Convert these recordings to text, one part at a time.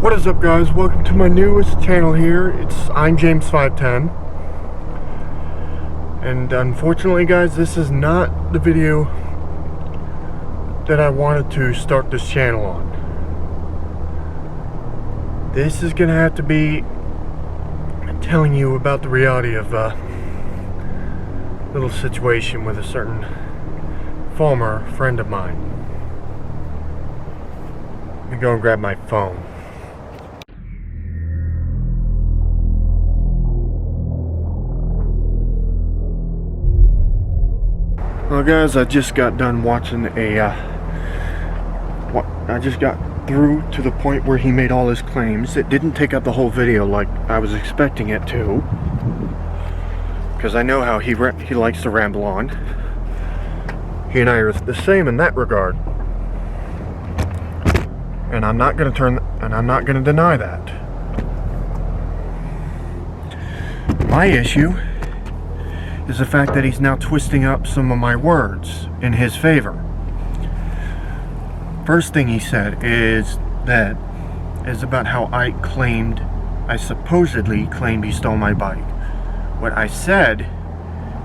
What is up, guys? Welcome to my newest channel here. I'm James510, and unfortunately, guys, this is not the video that I wanted to start this channel on. This is gonna have to be telling you about the reality of a little situation with a certain former friend of mine. Let me go and grab my phone. Well, guys, I just got done watching I just got through to the point where he made all his claims. It didn't take up the whole video like I was expecting it to, because I know how he likes to ramble on. He and I are the same in that regard, and I'm not going to deny that. My issue is the fact that he's now twisting up some of my words in his favor. First thing he said is about how I supposedly claimed he stole my bike. What I said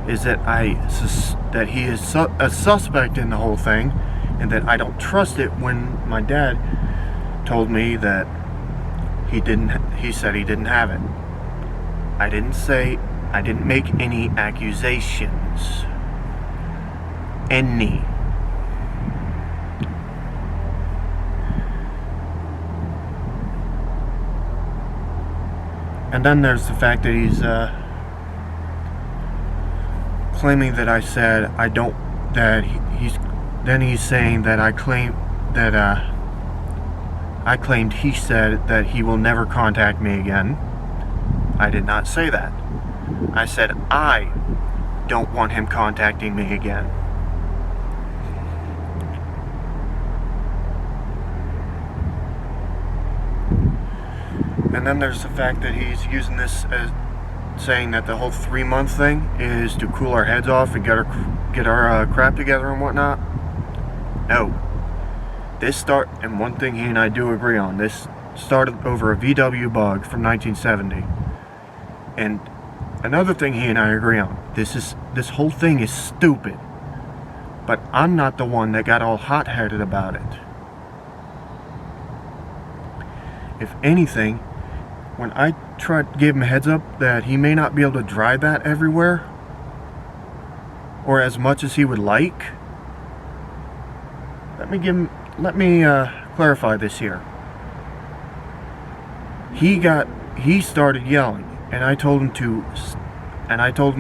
is that that he is a suspect in the whole thing, and that I don't trust it when my dad told me that he said he didn't have it. I didn't make any accusations. Any. And then there's the fact that he's claiming that I said I don't, he's saying that I claimed he said that he will never contact me again. I did not say that. I said I don't want him contacting me again. And then there's the fact that he's using this as saying that the whole 3-month thing is to cool our heads off and get our crap together and whatnot. No. And one thing he and I do agree on, this started over a VW bug from 1970. And another thing he and I agree on, this whole thing is stupid, but I'm not the one that got all hot-headed about it. If anything, when I tried to give him a heads up that he may not be able to drive that everywhere, or as much as he would like, let me clarify this here. He started yelling, and I told him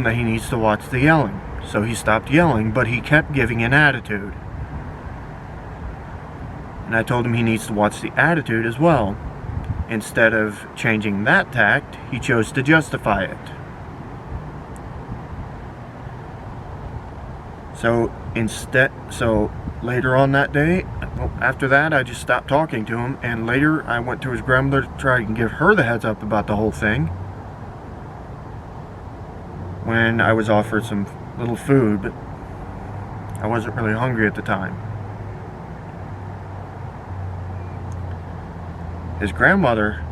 that he needs to watch the yelling. So he stopped yelling, but he kept giving an attitude. And I told him he needs to watch the attitude as well. Instead of changing that tact, he chose to justify it. So later on that day, after that, I just stopped talking to him, and later I went to his grandmother to try and give her the heads up about the whole thing. When I was offered some little food, but I wasn't really hungry at the time. His grandmother,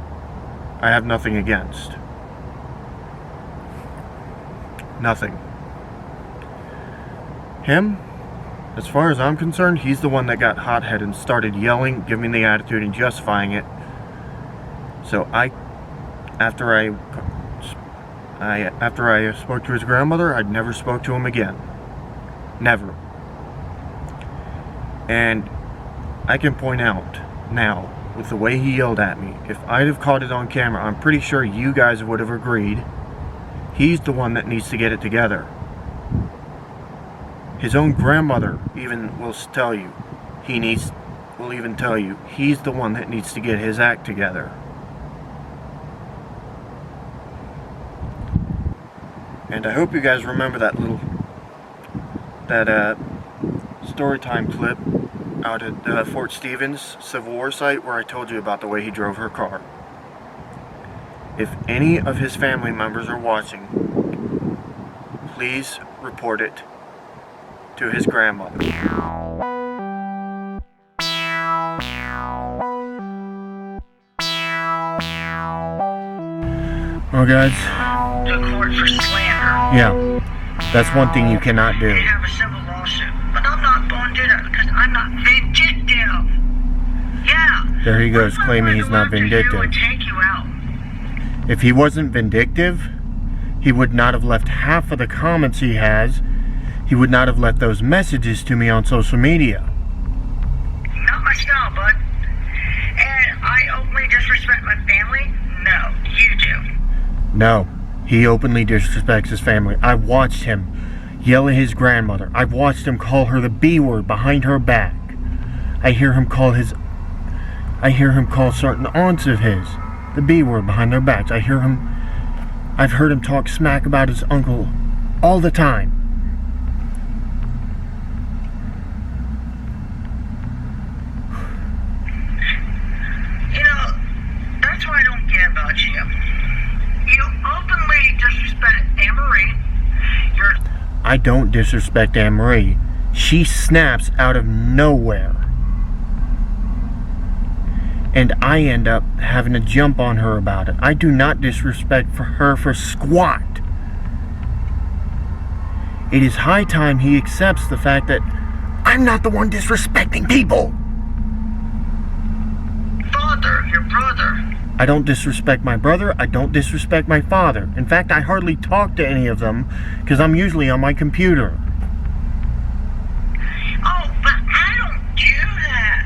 I have nothing against. Nothing. Him, as far as I'm concerned, he's the one that got hot-headed and started yelling, giving the attitude and justifying it. So after I spoke to his grandmother, I never spoke to him again. Never. And I can point out now, with the way he yelled at me, if I'd have caught it on camera, I'm pretty sure you guys would have agreed he's the one that needs to get it together. His own grandmother even will tell you, he's the one that needs to get his act together. And I hope you guys remember that story time clip out at Fort Stevens Civil War site where I told you about the way he drove her car. If any of his family members are watching, please report it to his grandmother. Oh, guys. To court for slander. Yeah. That's one thing you cannot do. They have a civil lawsuit. But I'm not going to do that because I'm not vindictive. Yeah. There he goes, claiming he's not vindictive. And take you out. If he wasn't vindictive, he would not have left half of the comments he has. He would not have left those messages to me on social media. Not my style, bud. And I openly disrespect my family? No, you do. No, he openly disrespects his family. I watched him yell at his grandmother. I've watched him call her the B word behind her back. I hear him call certain aunts of his the B word behind their backs. I've heard him talk smack about his uncle all the time. You know, that's what I don't get about you. You openly disrespect Anne-Marie. I don't disrespect Anne-Marie. She snaps out of nowhere. And I end up having to jump on her about it. I do not disrespect her for squat. It is high time he accepts the fact that I'm not the one disrespecting people. Father, your brother. I don't disrespect my brother. I don't disrespect my father. In fact, I hardly talk to any of them because I'm usually on my computer. Oh, but I don't do that.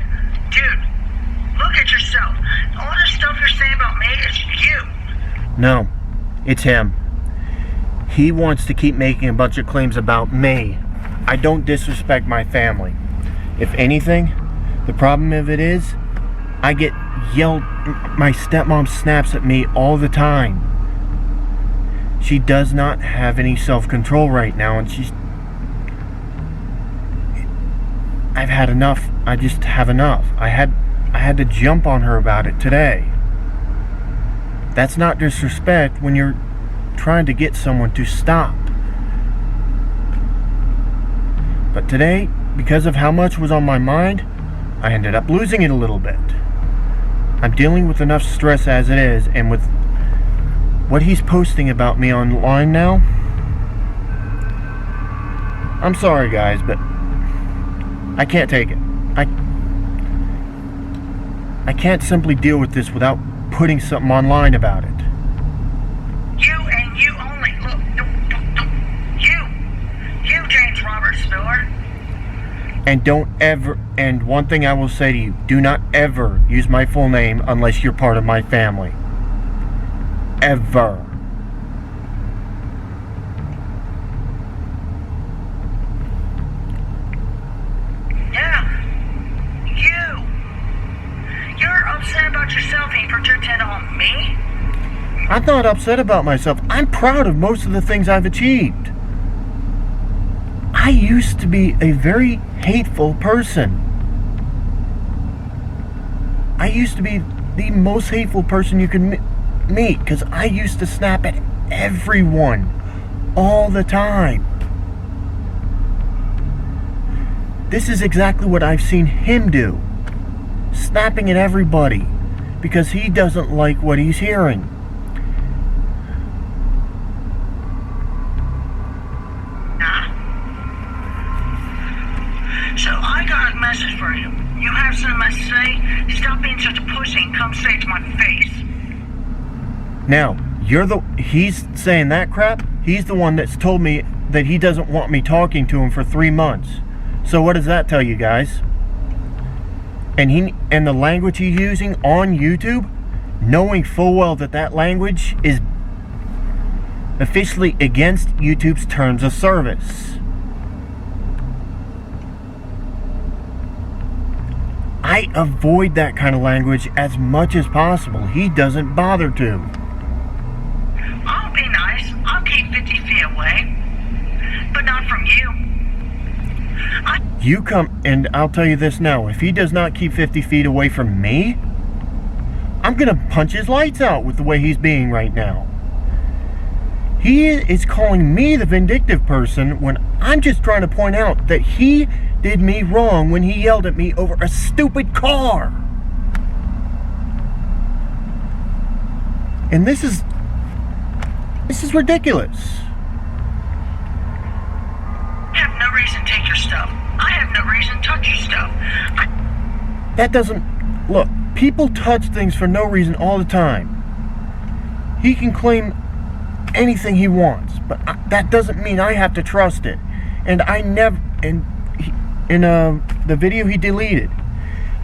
Dude, look at yourself. All the stuff you're saying about me is you. No, it's him. He wants to keep making a bunch of claims about me. I don't disrespect my family. If anything, the problem of it is, I get yelled. My stepmom snaps at me all the time. She does not have any self-control right now, and I've had enough. I just have enough. I had to jump on her about it today. That's not disrespect when you're trying to get someone to stop. But today, because of how much was on my mind, I ended up losing it a little bit. I'm dealing with enough stress as it is, and with what he's posting about me online now, I'm sorry guys, but I can't take it. I can't simply deal with this without putting something online about it. You and you only. Look, you, James Robert Spiller. And one thing I will say to you, do not ever use my full name unless you're part of my family. Ever. Yeah. You're upset about yourself and you project it on me? I'm not upset about myself. I'm proud of most of the things I've achieved. I used to be a very hateful person. I used to be the most hateful person you could meet because I used to snap at everyone all the time. This is exactly what I've seen him do. Snapping at everybody because he doesn't like what he's hearing. So I got a message for you. You have something to say? Stop being such a pussy and come say it to my face. Now, he's saying that crap. He's the one that's told me that he doesn't want me talking to him for 3 months. So what does that tell you guys? And the language he's using on YouTube, knowing full well that language is officially against YouTube's terms of service. I avoid that kind of language as much as possible. He doesn't bother to. I'll be nice. I'll keep 50 feet away. But not from you. You come, and I'll tell you this now. If he does not keep 50 feet away from me, I'm going to punch his lights out with the way he's being right now. He is calling me the vindictive person when I'm just trying to point out that he did me wrong when he yelled at me over a stupid car. And this is This is ridiculous. I have no reason to take your stuff. I have no reason to touch your stuff. That doesn't... Look, people touch things for no reason all the time. He can claim anything he wants, but that doesn't mean I have to trust it. And I never... In the video he deleted,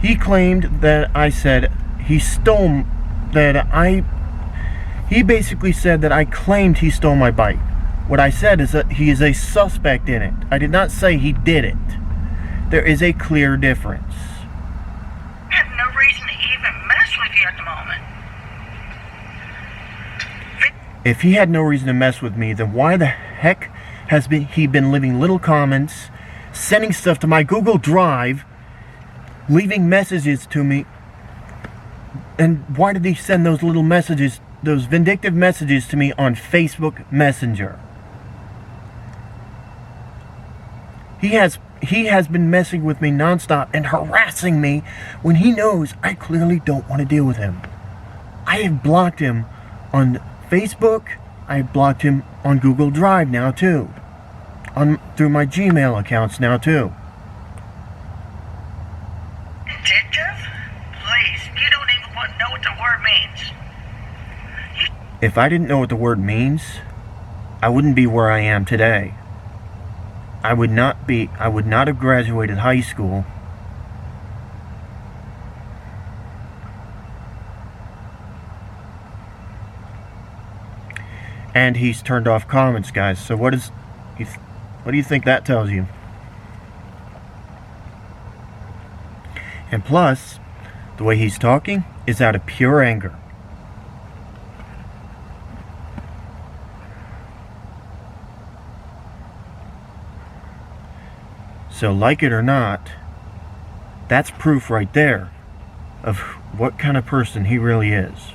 he claimed that I said he stole... He basically said that I claimed he stole my bike. What I said is that he is a suspect in it. I did not say he did it. There is a clear difference. I have no reason to even mess with you at the moment. If he had no reason to mess with me, then why the heck has he been leaving little comments, sending stuff to my Google Drive, leaving messages to me? And why did he send those little messages, those vindictive messages to me on Facebook Messenger? He has been messing with me nonstop and harassing me when he knows I clearly don't want to deal with him. I have blocked him on Facebook. I have blocked him on Google Drive now too. Through my Gmail accounts now too. Detective? Please, you don't even want to know what the word means. If I didn't know what the word means, I wouldn't be where I am today. I would not have graduated high school. And he's turned off comments, guys. So what do you think that tells you? And plus, the way he's talking is out of pure anger. So like it or not, that's proof right there of what kind of person he really is.